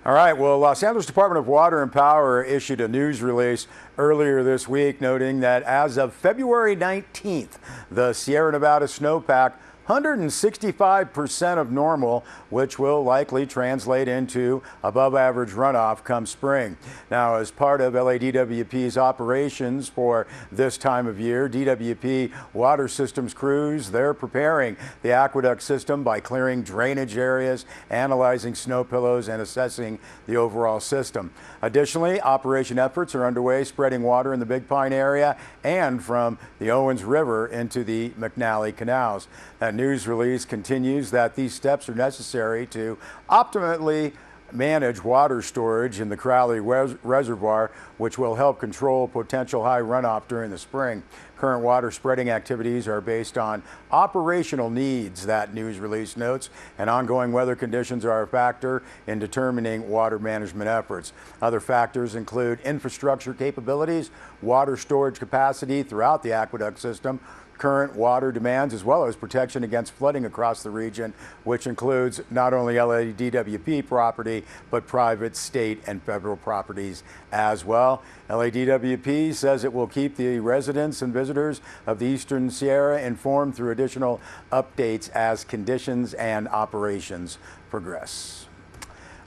All right, well, Los Angeles Department of Water and Power issued a news release earlier this week noting that as of February 19th, the Sierra Nevada snowpack 165% of normal, which will likely translate into above average runoff come spring. Now, as part of LADWP's operations for this time of year, DWP water systems crews, they're preparing the aqueduct system by clearing drainage areas, analyzing snow pillows, and assessing the overall system. Additionally, operation efforts are underway spreading water in the Big Pine area and from the Owens River into the McNally canals. That news release continues that these steps are necessary to optimally manage water storage in the Crowley Reservoir, which will help control potential high runoff during the spring. Current water spreading activities are based on operational needs, that news release notes, and ongoing weather conditions are a factor in determining water management efforts. Other factors include infrastructure capabilities, water storage capacity throughout the aqueduct system, current water demands, as well as protection against flooding across the region, which includes not only LADWP property, but private, state, and federal properties as well. LADWP says it will keep the residents and visitors of the Eastern Sierra informed through additional updates as conditions and operations progress.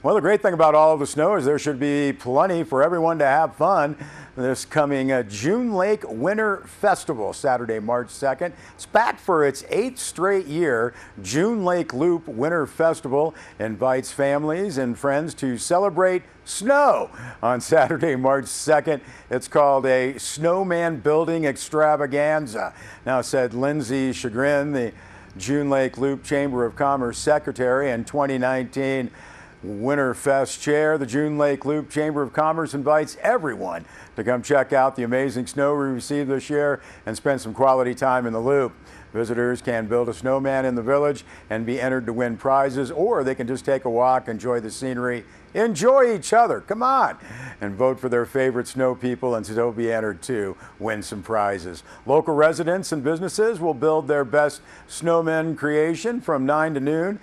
Well, the great thing about all of the snow is there should be plenty for everyone to have fun this coming June Lake Winter Festival, Saturday, March 2nd. It's back for its 8th straight year. June Lake Loop Winter Festival invites families and friends to celebrate snow on Saturday, March 2nd. It's called a snowman building extravaganza. Now, said Lindsay Chagrin, the June Lake Loop Chamber of Commerce Secretary and 2019 Winterfest Chair, the June Lake Loop Chamber of Commerce invites everyone to come check out the amazing snow we received this year and spend some quality time in the Loop. Visitors can build a snowman in the village and be entered to win prizes, or they can just take a walk, enjoy the scenery, enjoy each other, come on, and vote for their favorite snow people and still be entered to win some prizes. Local residents and businesses will build their best snowman creation from 9 to noon,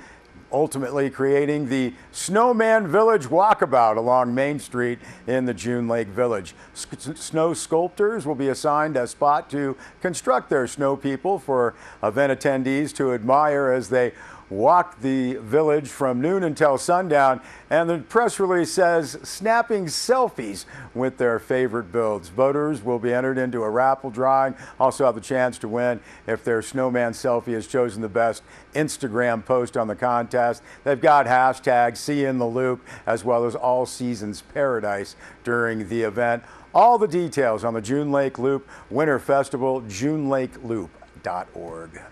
ultimately creating the Snowman Village Walkabout along Main Street in the June Lake Village. Snow sculptors will be assigned a spot to construct their snow people for event attendees to admire as they walk the village from noon until sundown, and the press release says snapping selfies with their favorite builds. Voters will be entered into a raffle drawing, also have the chance to win if their snowman selfie has chosen the best Instagram post on the contest. They've got hashtag #SeeInTheLoop as well as All Seasons Paradise during the event. All the details on the June Lake Loop Winter Festival, JuneLakeLoop.org.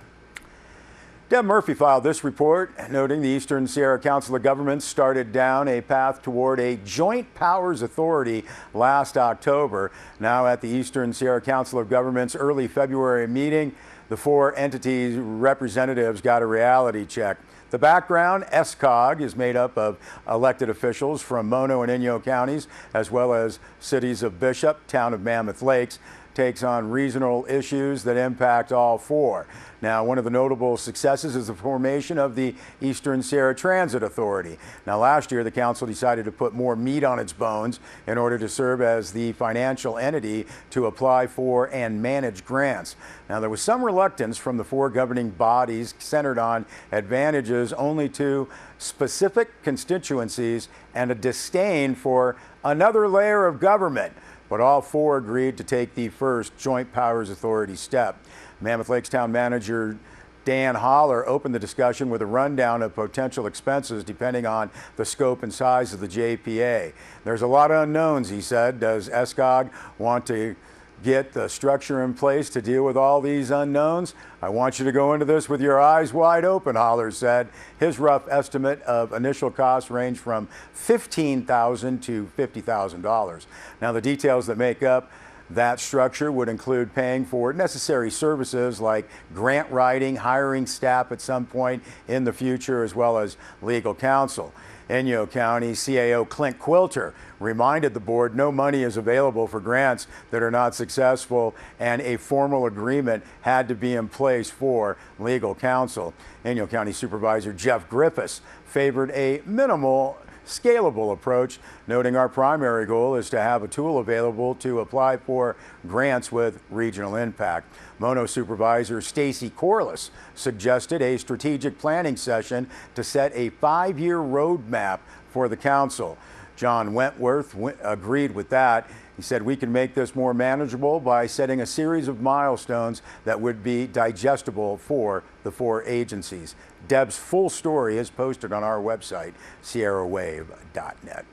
Deb Murphy filed this report noting the Eastern Sierra Council of Governments started down a path toward a joint powers authority last October. Now at the Eastern Sierra Council of Governments early February meeting, the 4 entities representatives got a reality check. The background, ESCOG, is made up of elected officials from Mono and Inyo counties, as well as cities of Bishop, town of Mammoth Lakes, takes on regional issues that impact all 4. Now, one of the notable successes is the formation of the Eastern Sierra Transit Authority. Now, last year, the council decided to put more meat on its bones in order to serve as the financial entity to apply for and manage grants. Now, there was some reluctance from the 4 governing bodies centered on advantages only to specific constituencies and a disdain for another layer of government. But all 4 agreed to take the first joint powers authority step. Mammoth Lakes Town Manager Dan Holler opened the discussion with a rundown of potential expenses depending on the scope and size of the JPA. There's a lot of unknowns, he said. Does ESCOG want to get the structure in place to deal with all these unknowns? I want you to go into this with your eyes wide open, Holler said. His rough estimate of initial costs range from $15,000 to $50,000. Now, the details that make up that structure would include paying for necessary services like grant writing, hiring staff at some point in the future, as well as legal counsel. Inyo County CAO Clint Quilter reminded the board no money is available for grants that are not successful, and a formal agreement had to be in place for legal counsel. Inyo County Supervisor Jeff Griffiths favored a minimal scalable approach, noting our primary goal is to have a tool available to apply for grants with regional impact. Mono Supervisor Stacy Corliss suggested a strategic planning session to set a 5-year roadmap for the council. John Wentworth agreed with that. He said we can make this more manageable by setting a series of milestones that would be digestible for the 4 agencies. Deb's full story is posted on our website, sierrawave.net.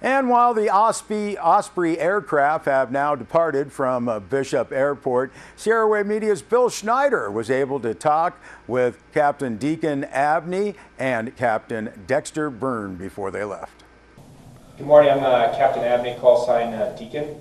And while the Osprey aircraft have now departed from Bishop Airport, Sierra Wave Media's Bill Schneider was able to talk with Captain Deacon Abney and Captain Dexter Byrne before they left. Good morning, I'm Captain Abney, call sign Deacon.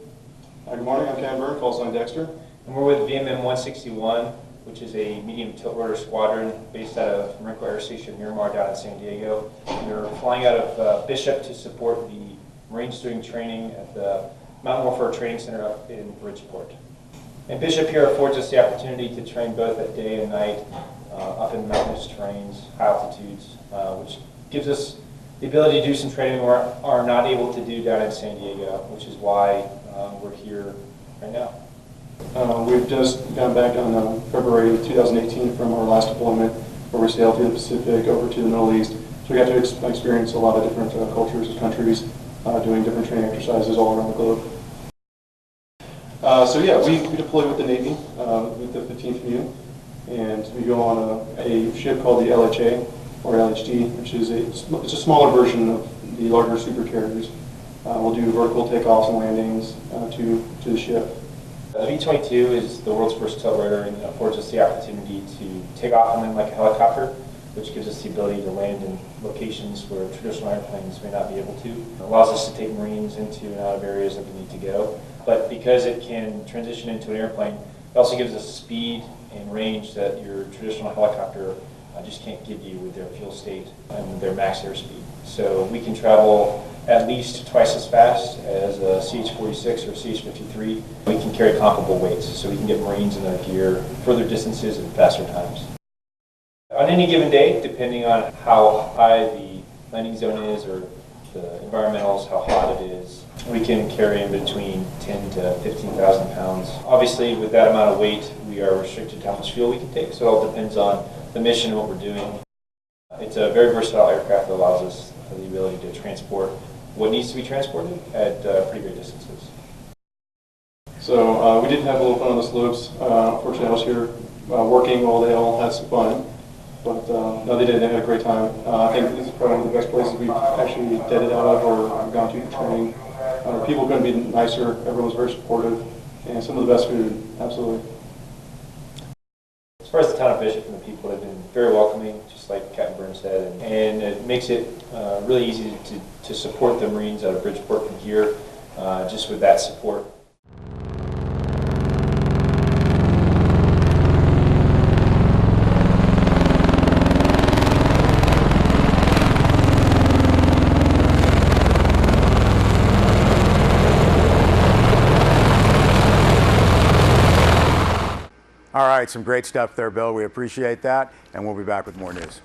Good morning, I'm Captain Byrne, call sign Dexter. And we're with VMM 161, which is a medium tilt rotor squadron based out of Marine Air Station Miramar down in San Diego. We're flying out of Bishop to support the Marines doing training at the Mountain Warfare Training Center up in Bridgeport. And Bishop here affords us the opportunity to train both at day and night up in mountainous terrains, high altitudes, which gives us the ability to do some training we are not able to do down in San Diego, which is why we're here right now. We've just gone back on February 2018 from our last deployment, where we sailed through the Pacific over to the Middle East. So we got to experience a lot of different cultures and countries, doing different training exercises all around the globe. So yeah, we deploy with the Navy, with the 15th MEU, and we go on a ship called the LHA, or LHD, which is it's a smaller version of the larger super carriers. We'll do vertical takeoffs and landings to the ship. The V-22 is the world's first tilt rotor and affords us the opportunity to take off and land like a helicopter, which gives us the ability to land in locations where traditional airplanes may not be able to. It allows us to take Marines into and out of areas that we need to go. But because it can transition into an airplane, it also gives us speed and range that your traditional helicopter just can't give you with their fuel state and their max airspeed. So we can travel at least twice as fast as a CH-46 or CH-53. We can carry comparable weights, so we can get Marines in their gear further distances and faster times. On any given day, depending on how high the landing zone is or the environmentals, how hot it is, we can carry in between 10 to 15,000 pounds. Obviously, with that amount of weight, we are restricted to how much fuel we can take, so it all depends on the mission and what we're doing. It's a very versatile aircraft that allows us the ability to transport what needs to be transported at pretty great distances. So we did have a little fun on the slopes. Unfortunately, I was here working while they all had some fun. But no, they did. They had a great time. I think this is probably one of the best places we've actually deaded out of or gone to for training. People couldn't be nicer. Everyone was very supportive. And some of the best food, absolutely. As far as the town of Bishop and the people have been very welcoming, just like Captain Byrne said, and it makes it really easy to support the Marines out of Bridgeport from here, just with that support. All right, some great stuff there, Bill. We appreciate that, and we'll be back with more news.